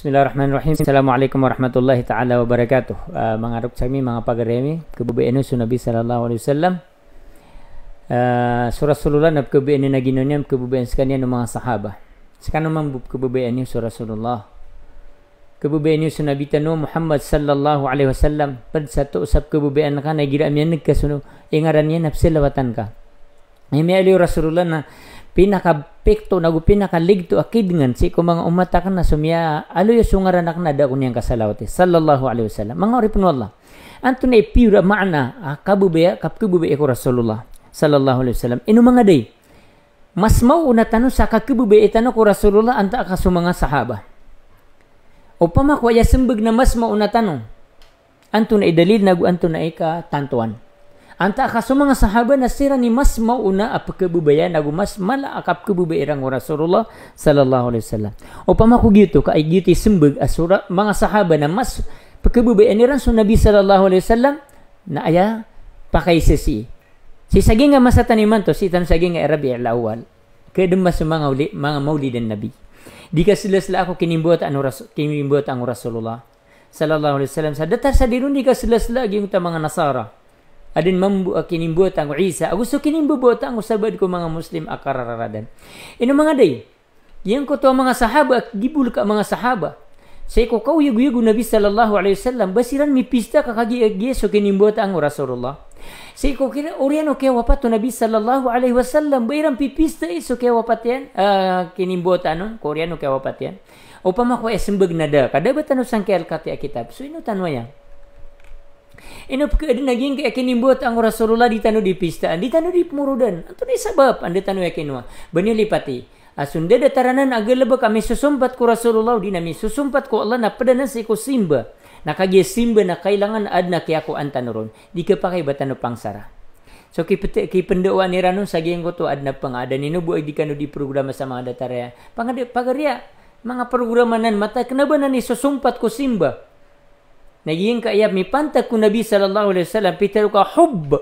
Bismillahirrahmanirrahim. Assalamualaikum warahmatullahi taala wabarakatuh. Mangarap kami mga pagaremi kebubuan su Nabi sallallahu alaihi wasallam. Surah Rasulullah nab kebubuan na ginonyam kebubuan sekalian ng mga sahaba. Sekarang mambub kebubuan ni surah Rasulullah. Kebubuan ni su Nabi tanu Muhammad sallallahu alaihi wasallam. Pad satu usap kebubuan ka na gira amyan nagkasuno ingaran niya napsilawatan ka. Ini ali Rasulullah na pinaka-pekto nagu pinaka-ligto akid ngan si ko mga umata kan na sumya alo yung sungaran na kanada kunyang kasalawati sallallahu alaihi wasallam mga oripun wallah anto na ipira maana kabubaya kapkububaya ko Rasulullah sallallahu alaihi wasallam ino mga day mas mau una tano sa kakububaya tano ko Rasulullah anta akaso mga sahaba upama ko ya sembeg na mas mau una tano anto na idalil nagu anto na ika tantuan anta akaso mga sahaba na sira ni mas mauna apakabubaya nagu mas mala akap kabubaya rang Rasulullah sallallahu alaihi wasallam. Upama ko gitu ka ay gitu sembeg asura mga sahaba na mas pakabubaya ni ran so Nabi sallallahu alaihi wasallam na aya pakay si saging nga masataniman to si tan saging nga Rabiul Awwal kedem mas mga maulid den Nabi. Di ka sila ako kinimbuot ang Rasulullah sallallahu alaihi wasallam sa datar sa dirun di ka sila gyud ta mga Nasara. Adin mambu kinimbuot ang Isa. Gusto kinimbuot ang usabad ko mga Muslim akararadan. Ino mga day. Yang ko to mga sahaba gibul ka mga sahaba. Say ko kau yugo Nabi sallallahu alaihi wasallam basiran mi pista ka kagi so kinimbuot ang Rasulullah. Say ko kira oriano kaya wapat Nabi sallallahu alaihi wasallam bayran pipista iso kaya wapat yan kinimbuot anon koreano kaya wapat yan. Upama ko esembeg nada kada batano sangkel kati kitab. So ino tanwa yan. Ino pagkadin naging kaya kinimbuot ang Rasulullah di tano di pistaan, di tano di pumurudan. Ito na sabab, anda tano ya kinwa. Banilipati, asunda dataranan agalaba kami susumpat ko Rasulullah, di nami susumpat ko Allah na padanan sa ko simba. Nakagya simba na kailangan ad na kaya ko antanoron. Di ka pa kay batano pangsara. So kipendawaan ni Ranon sa giyang ko to ad na pangada. Ninubuay di kano di programa sa mga dataraya. Pagarya, mga programanan mata, kanaba na ni susumpat ko simba. Naging kaayap mi panta ko Nabi sallallahu alaihi wasallam pitero ka hub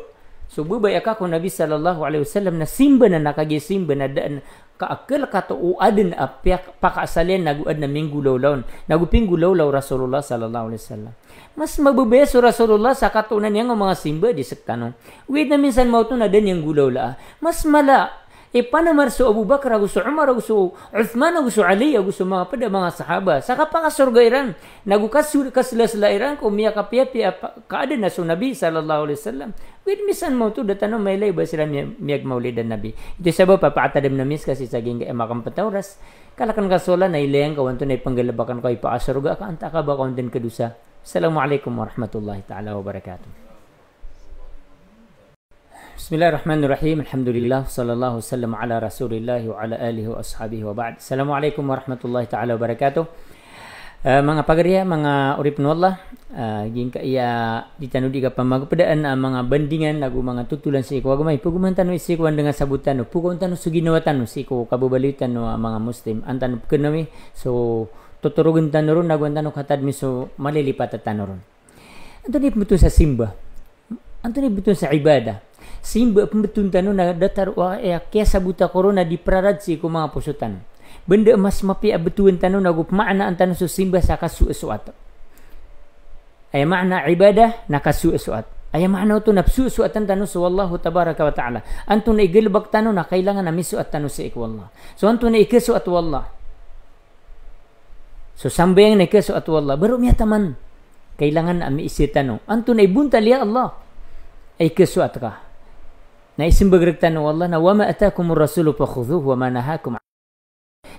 so bubay ka ko Nabi sallallahu alaihi wasallam na simba na nakagisimba na daan kaakal ka to uadin apyak pakasalen naguad na minggulawlaw nagupinggulawlaw Rasulullah sallallahu alaihi wasallam mas mabubeso Rasulullah sa katunan niya ng mga simba di sektanong wait na minsan mauto na din yung gulawla mas mala panamar so Abu Bakar gusto Umar gusto Uthman gusto Ali gusto mga pada mga sahaba saka pangasurga iran nagukasul kasla iran ko miya kapiya kaada na so Nabi sallallahu alaihi wasallam wid misan mo to datano may lay ba sila miyag maulidan Nabi ito sabab papaatadam na mis kasi saging makam patawras kalakan kasola na ilayang kawanto na ipanggalabakan ko ipaasurga ka anta ka ba kaunten kadusa. Assalamualaikum warahmatullahi taala wabarakatuh. Bismillahirrahmanirrahim. Alhamdulillah sallallahu wasallam ala Rasulillah wa ala alihi wa ashabihi wa ba'd. Assalamualaikum warahmatullahi taala wabarakatuh. Mga pagarya, mga urip no Allah, ging ka iya ditanudi ka pamagpadaan mga bandingan nagu mga tutulan sa iko agumay pugumantan no isikuan dengan sabutan no puguntan no suginawatan no siko kabubalitan no mga Muslim antan kenawi so tuturugan tanuron nagwantan no katad mi so malilipat tanuron. Anto ni betul sa simba. Anto ni betul sa ibadah. Simba pembetuntan na datar kaya sabuta korona di prarad si ko mga pusutan. Benda mas mapi abetuan tanu nagup makna antano so simba sa kasu suat. Ay makna ibadah na kasu suat. Ay makna to nafsu suatan tanu so wallahu tabaraka wa taala. Anto na igelbak tanu na kailangan na misuat tanu sa ikwallah. So anto na ikasuat wallah. So sambayang na ikasuat wallah baru miya taman. Kailangan na miisitano. Anto na ibuntal ya Allah. Ay kasuat ka. Na isimbagrektan wallah na wama atakumur rasulu fakhudhuhu wama nahakum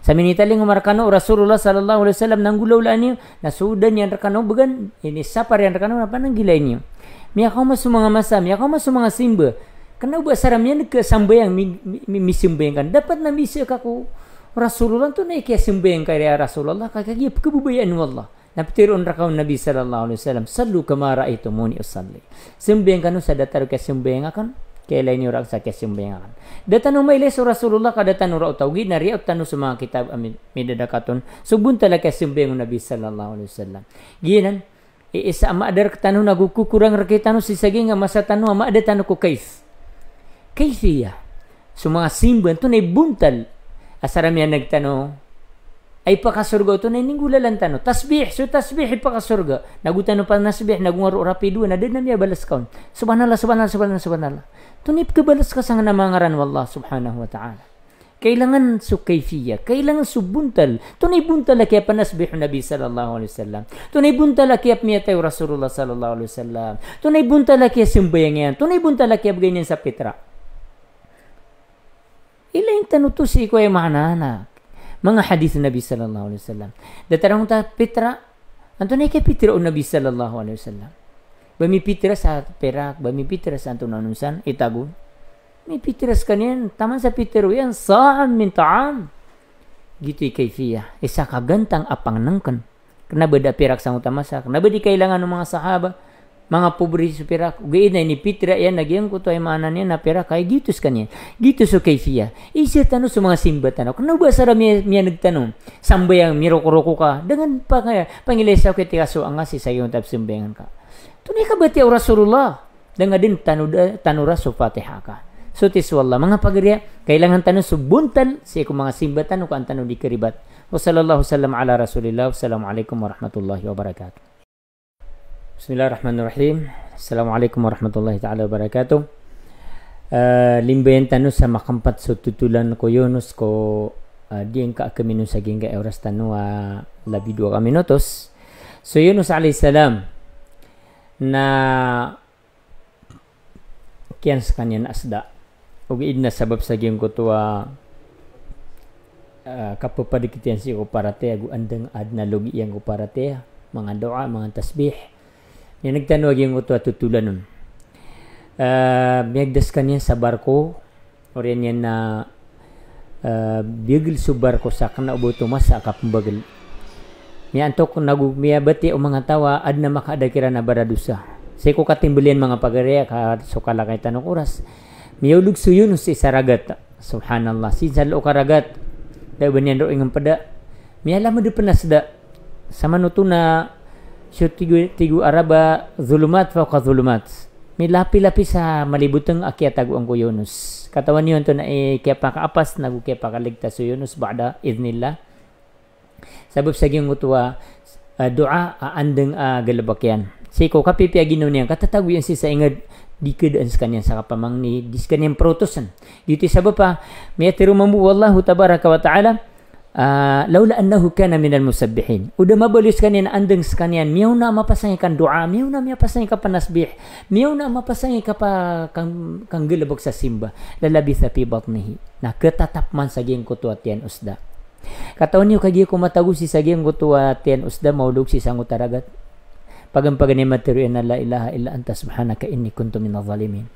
sa minitaling umarkano Rasulullah sallallahu alaihi wasallam nanggulaw niyo na sudan yan rakano bagan ini sapar yan rakano apa nang gilay niyo miya kau masu mga masa miya kau masu mga simba kana ba saram yan ke sambayang misimbayang kan dapat na misi ka ko Rasulullah to na kay simbayang kay Rasulullah kagagi kebubayan wallah naptiron rakaw Nabi sallallahu alaihi wasallam sallu kama raaitumuni usalli simbayang kanu sa datar kay simbayang akan kaya niyo rak sa kesimbayangan. Datano may leso Rasulullah kada tanu ra tawgid na riot tanu sa mga kitab amin midadakaton. Subun tala kesimbayang Nabi sallallahu alaihi wasallam. Ginan isa ama adar tanu nagukukurang rakitano si saging nga masa tanu ama ada tanu ko kaif. Kaifiya. So mga simban to na buntal asaram yan nagtano ay pakasurga to na ninggulalan tano tasbih so tasbih pakasurga nagutano pa nasbih nagungaro rapido na din na niya balas kaon subhanallah subhanallah subhanallah subhanallah tunip ka balas ka sang namangaran wallah subhanahu wa ta'ala kailangan su kayfiyah kailangan su buntal tunay buntal kaya panasbih nabi sallallahu alaihi wasallam tunay buntal kaya miyatay rasulullah sallallahu alaihi wasallam tunay buntal kaya simbayangan tunay buntal kaya ganyan sa pitra ilaing tanuto si ko ay manana mga hadis Nabi sallallahu alaihi wasallam datarang ta pitra anto na kay pitra o Nabi sallallahu alaihi wasallam bami pitra sa perak bami pitra sa anto nanusan itagon mi pitra sa kanyan taman sa pitro yan sa'an min ta'am gitu kayfiyah isa kagantang apang nangkan kana beda perak sa utamasak na bedi kailangan ng mga sahaba mga pobre sa perak ugain na ini pitra yan nagyang ko to ay maanan yan na perak kay gitu sa kanyan gitu so kayfiyah isa tanong sa mga simba tanong kano ba sara miya nagtanong sambayang miroko-roko ka dengan pa kaya pangilesa ko tikaso ang si sa yung tapsimbayangan ka tunay ka ba ti Rasulullah dengan din tanura so Fatiha ka so tiswallah mga pagriya kailangan tanong subuntal sa ko mga simba tanong kan tanong di keribat wa sallallahu sallam ala rasulillah wassalamualaikum warahmatullahi wabarakatuh. Bismillahirrahmanirrahim. Assalamualaikum warahmatullahi ta'ala wabarakatuh. Limbayan tanu sa makampat so tutulan ko Yunus ko diyan ka kamino sa ginga oras tanu labi 2 minutos. So Yunus alayhi salam na kiyan sa kanyan asda. Ug idna sabab sa ginga ko to kapapadikitian si ko parate agu andang adna logi yang ko parate mga doa mga tasbih. Yan nagtanong yung ito tutulan nun. Miyagdas kanya sa barko o yan yan na bigil sa barko sa kanaubo tumas sa kapambagal. Miya antok miyabati o mga tawa ad na makadakira na baradusa. Sa ko katimbilian mga pagariya ka so kalakay tanong oras. Miyulog suyon si saragat. Subhanallah. Si salo karagat. Dahil ba niyan doon ng pada. Miya alam mo doon panasda. Sa manuto na so tigu araba zulumat fauqa zulumat may lapi-lapi sa malibutang akyatago ang ko Yunus katawan niyo to na kaya pa kaapas nagu kaya pa kaligtas so Yunus ba'da idnillah sabab sa gyung utwa doa andeng galabakyan siko kapipiagino niya katatago yan si sa ingad di kedaan sa kanya sa kapamangni di sa kanyang protosan dito sabab pa may atiru mamu wallahu tabaraka wa ta'ala laula annahu kana minal musabbihin udah mabalis kanyan andeng sekanian miyaw na mapasangay kan doa miyaw na mapasangay ka panasbih miyaw na mapasangay ka pa kang gelabog sa simba lalabitha fi batnihi na ketatap man sa giyang kutuatian usda katawan niyo kagi ko matagusi sa giyang kutuatian usda maulog si sang utaragat pagampagani materian na la ilaha illa anta subhanaka inni kuntu minadh zalimin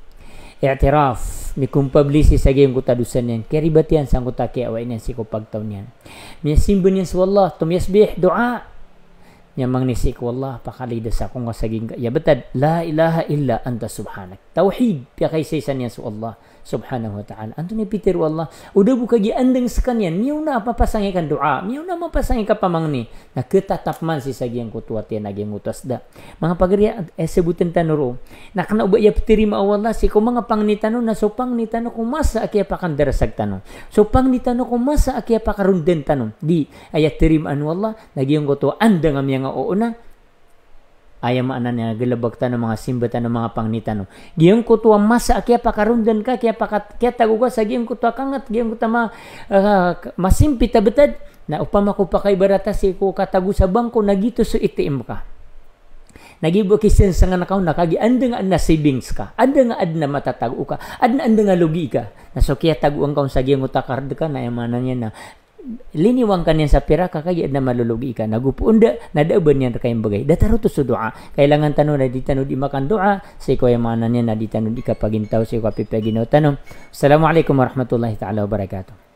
i'tiraf mi kumpablisi sa gayong kutadusan yan keribatian sang kutaki awain yan si ko pagtaon yan miya simbon yan sa wallah tumyasbih doa niya mangnisik wallah pakalidas ako nga saging ya betad la ilaha illa anta subhanak tauhid piya kay saysan yan sa Allah subhanahu wa ta'ala anto ni Peter wallah udah buka gi andeng sa kanyan miyaw na mapasangay kan doa miyaw na mapasangay ka pamangni na ketatap man si sagyang kutuatian nagyang utasda mga pagriya sebutan tanuro na kana uba ya terima wallah si ko mga pangnitano na so pangnitano kung masa akya pa kan darasag tanong so pangnitano kung masa akya pa karunden tanong di ayat terimaan wallah nagyang kutu andang am yang oo na ayam ana niya galabag tanong mga simbatan ng mga pangnitano giyang kutuwa masa kaya pakarundan ka kaya tago ka sa giyang kutuwa kangat giyang kutuwa masimpita betad na upama ko pa kay barata si ko katago sa bangko nagito so itiim ka nagibo kisen sa nga nakaw nakagi anda nga na savings ka anda nga ad na matatago ka anda nga lugi ka na so kaya taguan ka sa giyang utakard ka na yamanan niya na liniwang kanyan sa pira kakaya na malulugi ka nagupuunda nadauban niyan kayong bagay dataro to sa doa kailangan tanong na di tanong di makan doa sa ikaw yung mga niya na di tanong di ka pagintaw sa ikaw pipaginaw tanong assalamualaikum warahmatullahi ta'ala wabarakatuh.